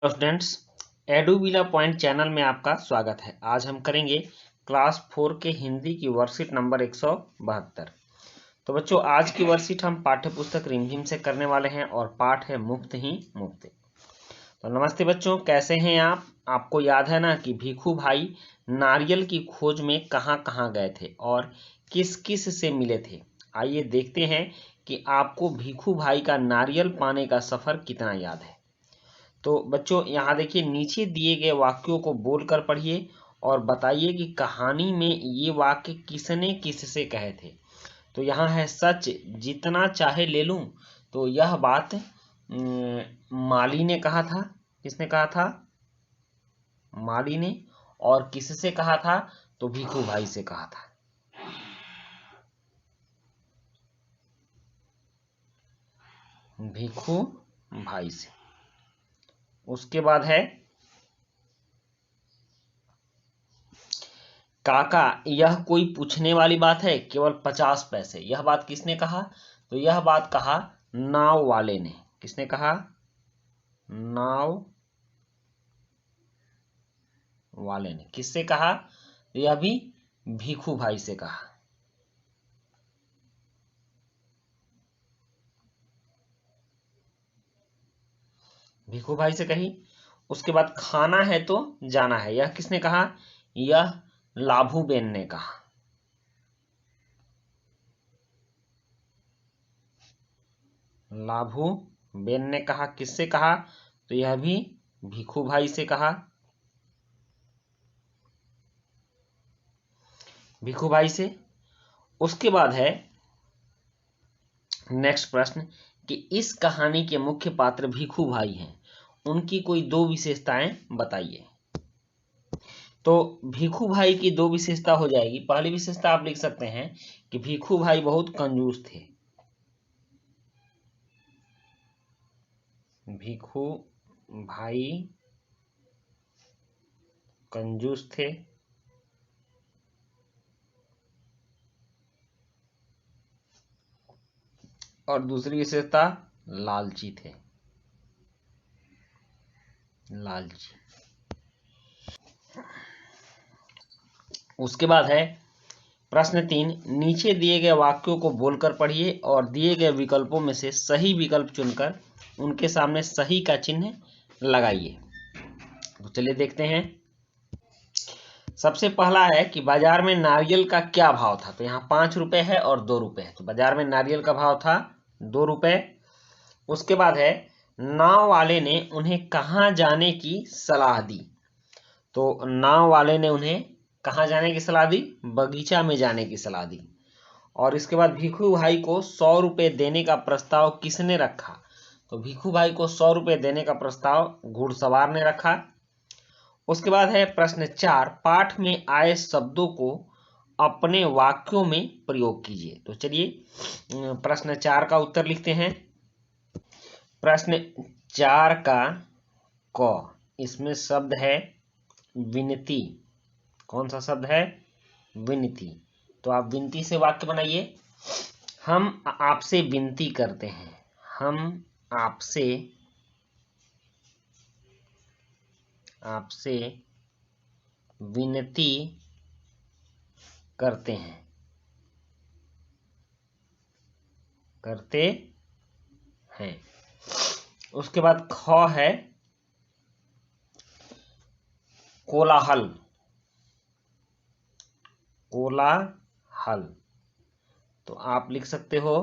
Students, एडुविला point channel में आपका स्वागत है। आज हम करेंगे क्लास 4 के हिंदी की वर्कशीट नंबर 172। तो बच्चों, आज की वर्कशीट हम पाठ्य पुस्तक रिमझिम से करने वाले हैं और पाठ है मुफ्त ही मुफ्त। तो नमस्ते बच्चों, कैसे हैं आप? आपको याद है ना कि भीखू भाई नारियल की खोज में कहाँ कहाँ गए थे और किस किस से मिले थे। आइए देखते हैं कि आपको भीखू भाई का नारियल पाने का सफर कितना याद है। तो बच्चों, यहाँ देखिए, नीचे दिए गए वाक्यों को बोलकर पढ़िए और बताइए कि कहानी में ये वाक्य किसने किससे कहे थे। तो यहाँ है, सच जितना चाहे ले लूं। तो यह बात माली ने कहा था। किसने कहा था? माली ने। और किससे कहा था? तो भीखू भाई से कहा था। भीखू भाई से। उसके बाद है, काका यह कोई पूछने वाली बात है, केवल 50 पैसे। यह बात किसने कहा? तो यह बात कहा नाव वाले ने। किसने कहा? नाव वाले ने। किससे कहा? यह भी भीखू भाई से कहा। भीखू भाई से कही। उसके बाद खाना है तो जाना है, यह किसने कहा? यह लाभू बेन ने कहा। लाभू बेन ने कहा। किससे कहा? तो यह भी भीखू भाई से कहा। भीखू भाई से। उसके बाद है नेक्स्ट प्रश्न कि इस कहानी के मुख्य पात्र भीखू भाई हैं, उनकी कोई दो विशेषताएं बताइए। तो भीखू भाई की दो विशेषता हो जाएगी। पहली विशेषता आप लिख सकते हैं कि भीखू भाई बहुत कंजूस थे। भीखू भाई कंजूस थे। और दूसरी विशेषता, लालची थे। लालची। उसके बाद है प्रश्न 3, नीचे दिए गए वाक्यों को बोलकर पढ़िए और दिए गए विकल्पों में से सही विकल्प चुनकर उनके सामने सही का चिन्ह लगाइए। तो चलिए देखते हैं। सबसे पहला है कि बाजार में नारियल का क्या भाव था। तो यहाँ 5 रुपए है और 2 रुपए है। तो बाजार में नारियल का भाव था 2 रुपए। उसके बाद है, नाव वाले ने उन्हें कहाँ जाने की सलाह दी। तो नाव वाले ने उन्हें कहाँ जाने की सलाह दी? बगीचा में जाने की सलाह दी। और इसके बाद भीखू भाई को 100 रुपए देने का प्रस्ताव किसने रखा? तो भीखू भाई को 100 रुपए देने का प्रस्ताव घुड़सवार ने रखा। उसके बाद है प्रश्न 4, पाठ में आए शब्दों को अपने वाक्यों में प्रयोग कीजिए। तो चलिए प्रश्न 4 का उत्तर लिखते हैं। प्रश्न 4 का क, इसमें शब्द है विनती। कौन सा शब्द है? विनती। तो आप विनती से वाक्य बनाइए। हम आपसे विनती करते हैं। हम आपसे विनती करते हैं। करते हैं। उसके बाद ख है कोलाहल। कोलाहल। तो आप लिख सकते हो,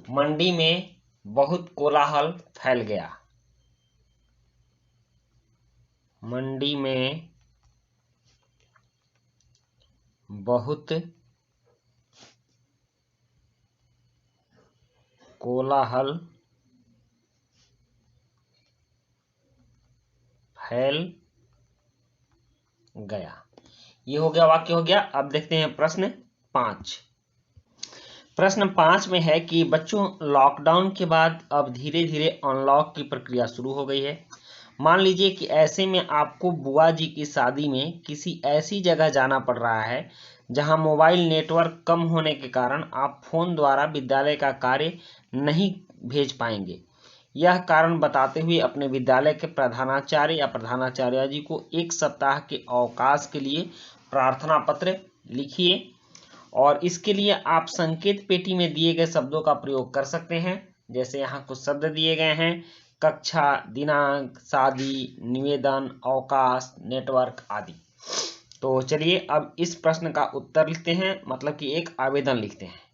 मंडी में बहुत कोलाहल फैल गया। मंडी में बहुत कोलाहल फैल गया। ये हो गया, वाक्य हो गया। अब देखते हैं प्रश्न 5। प्रश्न 5 में है कि बच्चों, लॉकडाउन के बाद अब धीरे धीरे अनलॉक की प्रक्रिया शुरू हो गई है। मान लीजिए कि ऐसे में आपको बुआ जी की शादी में किसी ऐसी जगह जाना पड़ रहा है जहां मोबाइल नेटवर्क कम होने के कारण आप फोन द्वारा विद्यालय का कार्य नहीं भेज पाएंगे। यह कारण बताते हुए अपने विद्यालय के प्रधानाचार्य या प्रधानाचार्य जी को 1 सप्ताह के अवकाश के लिए प्रार्थना पत्र लिखिए। और इसके लिए आप संकेत पेटी में दिए गए शब्दों का प्रयोग कर सकते हैं। जैसे यहाँ कुछ शब्द दिए गए हैं: कक्षा, दिनांक, शादी, निवेदन, अवकाश, नेटवर्क आदि। तो चलिए अब इस प्रश्न का उत्तर लिखते हैं, मतलब कि एक आवेदन लिखते हैं।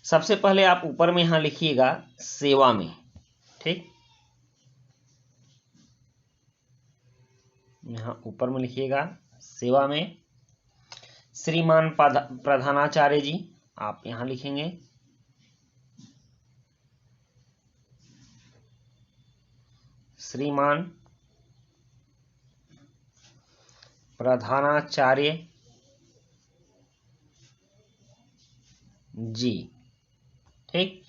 सबसे पहले आप ऊपर में यहाँ लिखिएगा सेवा में, ठीक, यहाँ ऊपर में लिखिएगा सेवा में। श्रीमान प्रधानाचार्य जी, आप यहाँ लिखेंगे। श्रीमान प्रधानाचार्य जी, ठीक।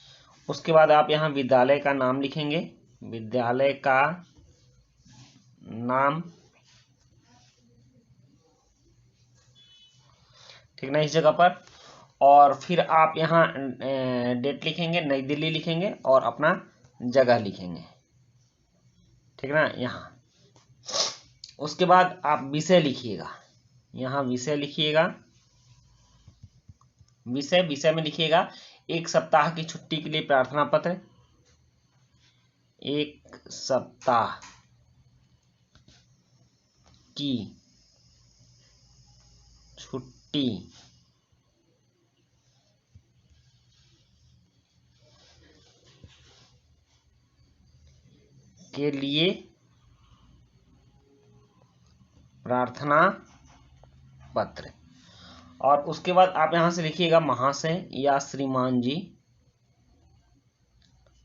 उसके बाद आप यहाँ विद्यालय का नाम लिखेंगे, विद्यालय का नाम, ठीक ना, इस जगह पर। और फिर आप यहाँ डेट लिखेंगे, नई दिल्ली लिखेंगे और अपना जगह लिखेंगे, ठीक ना, यहाँ। उसके बाद आप विषय लिखिएगा, यहाँ विषय लिखिएगा। विषय में लिखिएगा 1 सप्ताह की छुट्टी के लिए प्रार्थना पत्र, 1 सप्ताह की छुट्टी के लिए प्रार्थना पत्र। और उसके बाद आप यहां से लिखिएगा महाशय या श्रीमान जी,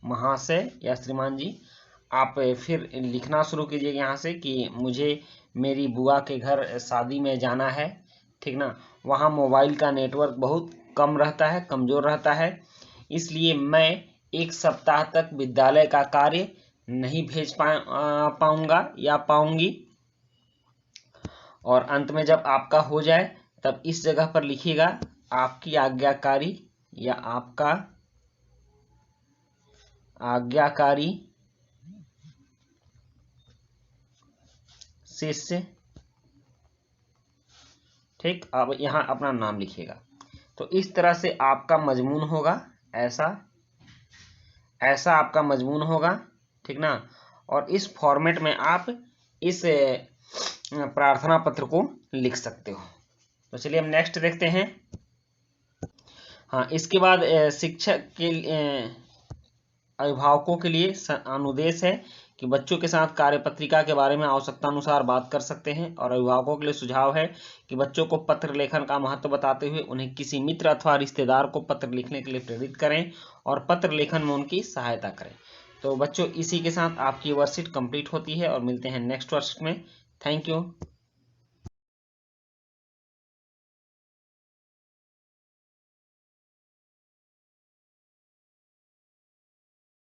महाशय या श्रीमान जी। आप फिर लिखना शुरू कीजिएगा यहाँ से कि मुझे मेरी बुआ के घर शादी में जाना है, ठीक ना, वहाँ मोबाइल का नेटवर्क बहुत कम रहता है, कमज़ोर रहता है, इसलिए मैं 1 सप्ताह तक विद्यालय का कार्य नहीं भेज पाऊंगा या पाऊंगी। और अंत में जब आपका हो जाए तब इस जगह पर लिखिएगा आपकी आज्ञाकारी या आपका आज्ञाकारी शिष्य, ठीक। अब यहाँ अपना नाम लिखिएगा। तो इस तरह से आपका मजमून होगा, ऐसा आपका मजमून होगा, ठीक ना। और इस फॉर्मेट में आप इस प्रार्थना पत्र को लिख सकते हो। तो चलिए हम नेक्स्ट देखते हैं। हाँ, इसके बाद शिक्षक के अभिभावकों के लिए अनुदेश है कि बच्चों के साथ कार्यपत्रिका के बारे में आवश्यकता अनुसार बात कर सकते हैं। और अभिभावकों के लिए सुझाव है कि बच्चों को पत्र लेखन का महत्व बताते हुए उन्हें किसी मित्र अथवा रिश्तेदार को पत्र लिखने के लिए प्रेरित करें और पत्र लेखन में उनकी सहायता करें। तो बच्चों, इसी के साथ आपकी वर्कशीट कंप्लीट होती है और मिलते हैं नेक्स्ट वर्कशीट में। Thank you.